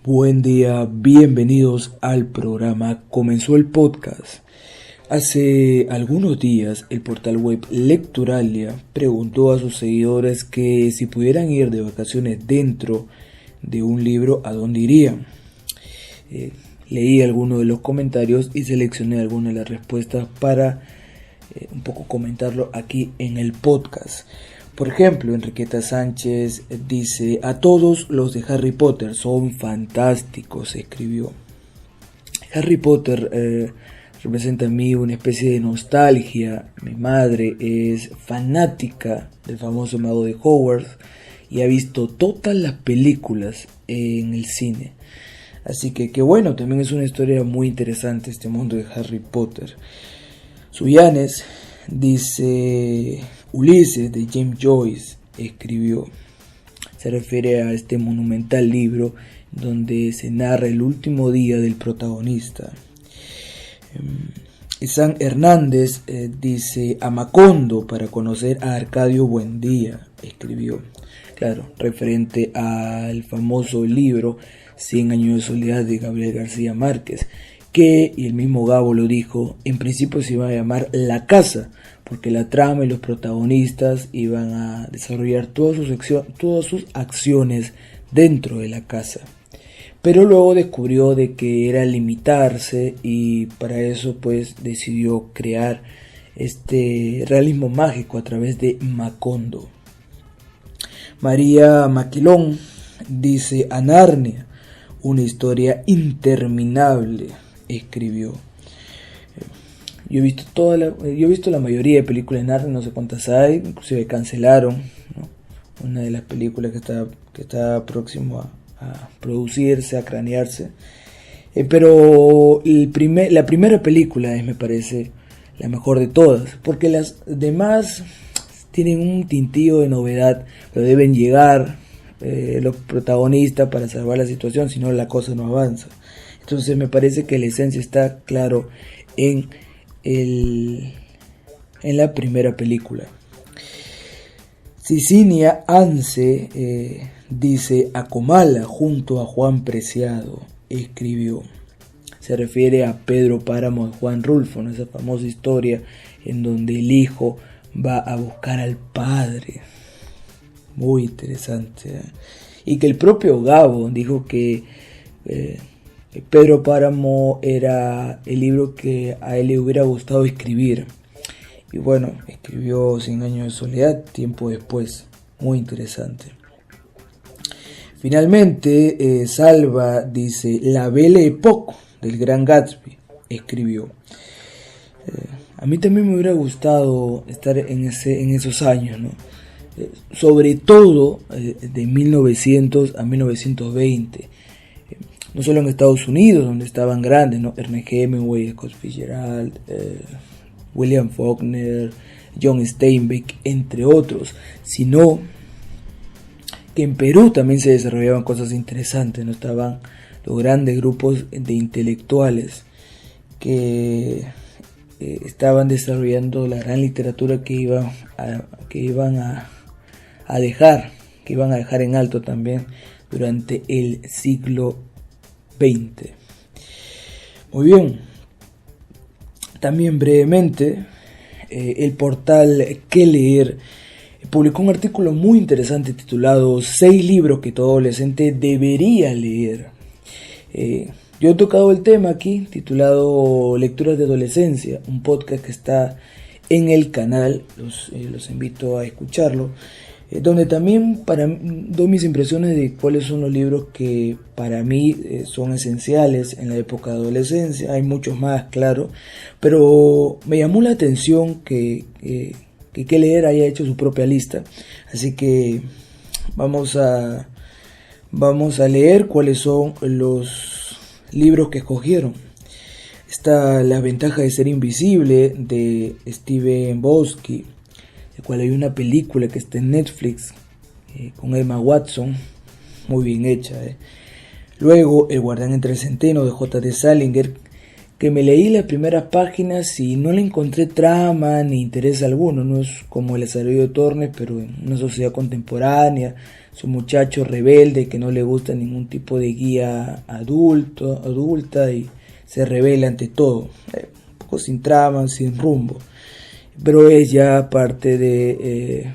Buen día, bienvenidos al programa. Comenzó el podcast. Hace algunos días el portal web Lecturalia preguntó a sus seguidores que si pudieran ir de vacaciones dentro de un libro, ¿a dónde irían? Leí algunos de los comentarios y seleccioné algunas de las respuestas para un poco comentarlo aquí en el podcast. Por ejemplo, Enriqueta Sánchez dice: a todos los de Harry Potter son fantásticos, escribió. Harry Potter representa en mí una especie de nostalgia. Mi madre es fanática del famoso mago de Hogwarts y ha visto todas las películas en el cine. Así que bueno, también es una historia muy interesante este mundo de Harry Potter. Suyanes dice: Ulises de James Joyce, escribió. Se refiere a este monumental libro donde se narra el último día del protagonista. Isan Hernández dice: a Macondo para conocer a Arcadio Buendía, escribió. Claro, referente al famoso libro 100 años de soledad de Gabriel García Márquez, que, y el mismo Gabo lo dijo, en principio se iba a llamar La Casa, porque la trama y los protagonistas iban a desarrollar todas sus acciones dentro de la casa. Pero luego descubrió de que era limitarse y para eso pues decidió crear este realismo mágico a través de Macondo. María Maquilón dice: a Narnia, una historia interminable, escribió. Yo he visto la mayoría de películas de Narnia, no sé cuántas hay, inclusive cancelaron, ¿no? Una de las películas que está próximo a producirse, a cranearse. Pero la primera película me parece la mejor de todas, porque las demás tienen un tintillo de novedad, pero deben llegar los protagonistas para salvar la situación, si no la cosa no avanza. Entonces me parece que la esencia está claro en la primera película. Cicinia Anse dice: a Comala junto a Juan Preciado, escribió. Se refiere a Pedro Páramo de Juan Rulfo, ¿no? Esa famosa historia en donde el hijo va a buscar al padre. Muy interesante, ¿eh? Y que el propio Gabo dijo que Pedro Páramo era el libro que a él le hubiera gustado escribir. Y bueno, escribió 100 años de soledad tiempo después. Muy interesante. Finalmente, Salva dice: la Belle Époque del Gran Gatsby, escribió. A mí también me hubiera gustado estar en esos años, ¿no? Sobre todo de 1900 a 1920. No solo en Estados Unidos, donde estaban grandes, ¿no? Ernest Hemingway, Scott Fitzgerald, William Faulkner, John Steinbeck, entre otros, sino que en Perú también se desarrollaban cosas interesantes, ¿no? Estaban los grandes grupos de intelectuales que estaban desarrollando la gran literatura que iban a dejar en alto también durante el siglo XX. Muy bien. También brevemente, el portal Que Leer publicó un artículo muy interesante titulado 6 libros que todo adolescente debería leer. Yo he tocado el tema aquí, titulado Lecturas de Adolescencia, un podcast que está en el canal, los invito a escucharlo, donde también doy mis impresiones de cuáles son los libros que para mí son esenciales en la época de adolescencia. Hay muchos más, claro, pero me llamó la atención que Leer haya hecho su propia lista, así que vamos a leer cuáles son los libros que escogieron. Está La ventaja de ser invisible, de Steven Bosky, del cual hay una película que está en Netflix con Emma Watson, muy bien hecha. Luego El guardián entre el centeno, de J.D. Salinger, que me leí las primeras páginas y no le encontré trama ni interés alguno. No es como El azaroso de Tornes, pero en una sociedad contemporánea Es un muchacho rebelde que no le gusta ningún tipo de guía adulta y se rebela ante todo, un poco sin trama, sin rumbo, pero es ya parte de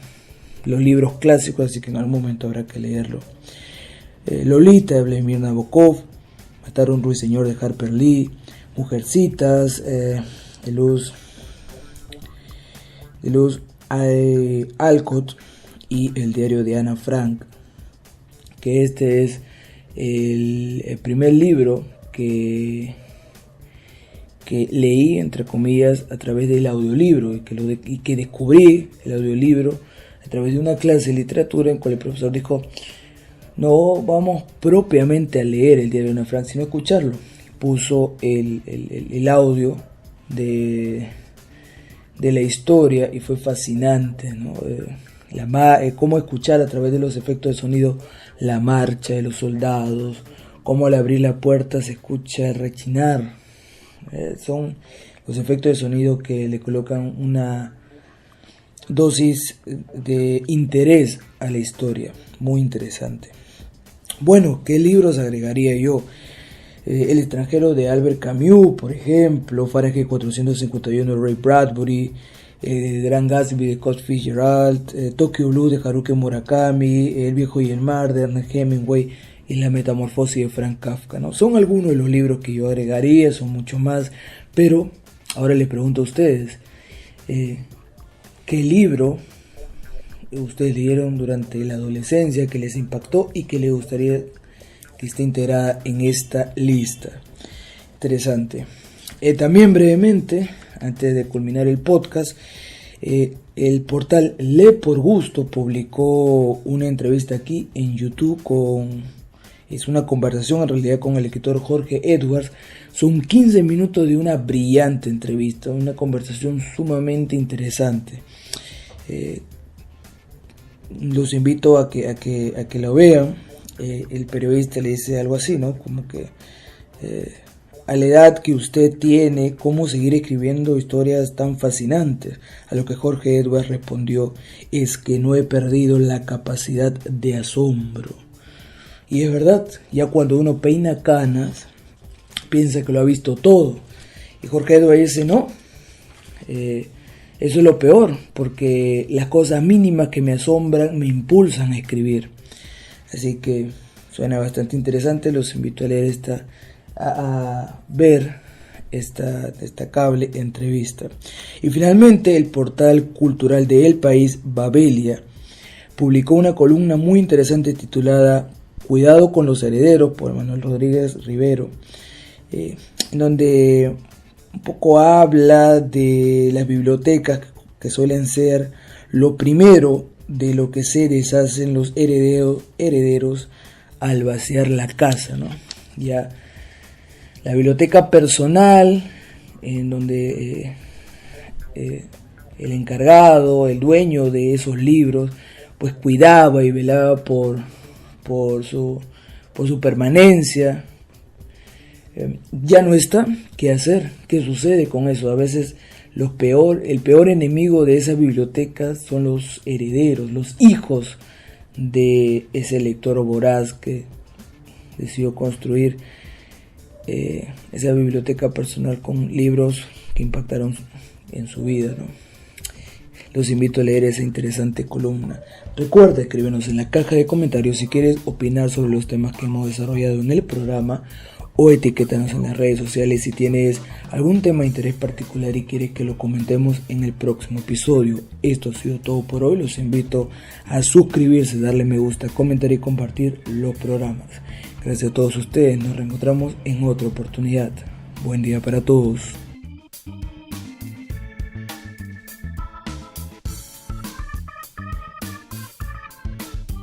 los libros clásicos, así que en algún momento habrá que leerlo. Lolita de Vladimir Nabokov, Matar a un ruiseñor de Harper Lee, Mujercitas de Luz Alcott y El diario de Ana Frank, que este es el primer libro que leí, entre comillas, a través del audiolibro y que descubrí el audiolibro a través de una clase de literatura en cual el profesor dijo: no vamos propiamente a leer el diario de Ana Frank, sino a escucharlo. Puso el audio de la historia y fue fascinante, ¿no? Cómo escuchar a través de los efectos de sonido la marcha de los soldados, cómo al abrir la puerta se escucha rechinar. Son los efectos de sonido que le colocan una dosis de interés a la historia, muy interesante. Bueno, ¿qué libros agregaría yo? El extranjero de Albert Camus, por ejemplo, Fahrenheit 451 de Ray Bradbury, Gran Gatsby de Scott Fitzgerald, Tokyo Blue de Haruki Murakami, El viejo y el mar de Ernest Hemingway y La metamorfosis de Frank Kafka, ¿no? Son algunos de los libros que yo agregaría, son muchos más, pero ahora les pregunto a ustedes, ¿qué libro ustedes leyeron durante la adolescencia que les impactó y que les gustaría que esté integrada en esta lista? Interesante. También brevemente, antes de culminar el podcast, el portal Lee por Gusto publicó una entrevista aquí en YouTube es una conversación en realidad con el escritor Jorge Edwards. Son 15 minutos de una brillante entrevista, una conversación sumamente interesante. Los invito a que lo vean. El periodista le dice algo así, ¿no? Como que a la edad que usted tiene, ¿cómo seguir escribiendo historias tan fascinantes? A lo que Jorge Edwards respondió: es que no he perdido la capacidad de asombro. Y es verdad, ya cuando uno peina canas, piensa que lo ha visto todo. Y Jorge Edwards dice: no, eso es lo peor, porque las cosas mínimas que me asombran me impulsan a escribir. Así que suena bastante interesante. Los invito a leer a ver esta destacable entrevista. Y finalmente, el portal cultural de El País, Babelia, publicó una columna muy interesante titulada Cuidado con los herederos, por Manuel Rodríguez Rivero, en donde un poco habla de las bibliotecas que suelen ser lo primero de lo que se deshacen los herederos al vaciar la casa, ¿no? Ya la biblioteca personal, en donde el encargado, el dueño de esos libros, pues cuidaba y velaba por su permanencia, ya no está. ¿Qué hacer? ¿Qué sucede con eso? A veces el peor enemigo de esas bibliotecas son los herederos, los hijos de ese lector voraz que decidió construir esa biblioteca personal con libros que impactaron en su vida, ¿no? Los invito a leer esa interesante columna. Recuerda escríbenos en la caja de comentarios si quieres opinar sobre los temas que hemos desarrollado en el programa, o etiquétanos en las redes sociales si tienes algún tema de interés particular y quieres que lo comentemos en el próximo episodio. Esto ha sido todo por hoy. Los invito a suscribirse, darle me gusta, comentar y compartir los programas. Gracias a todos ustedes. Nos reencontramos en otra oportunidad. Buen día para todos.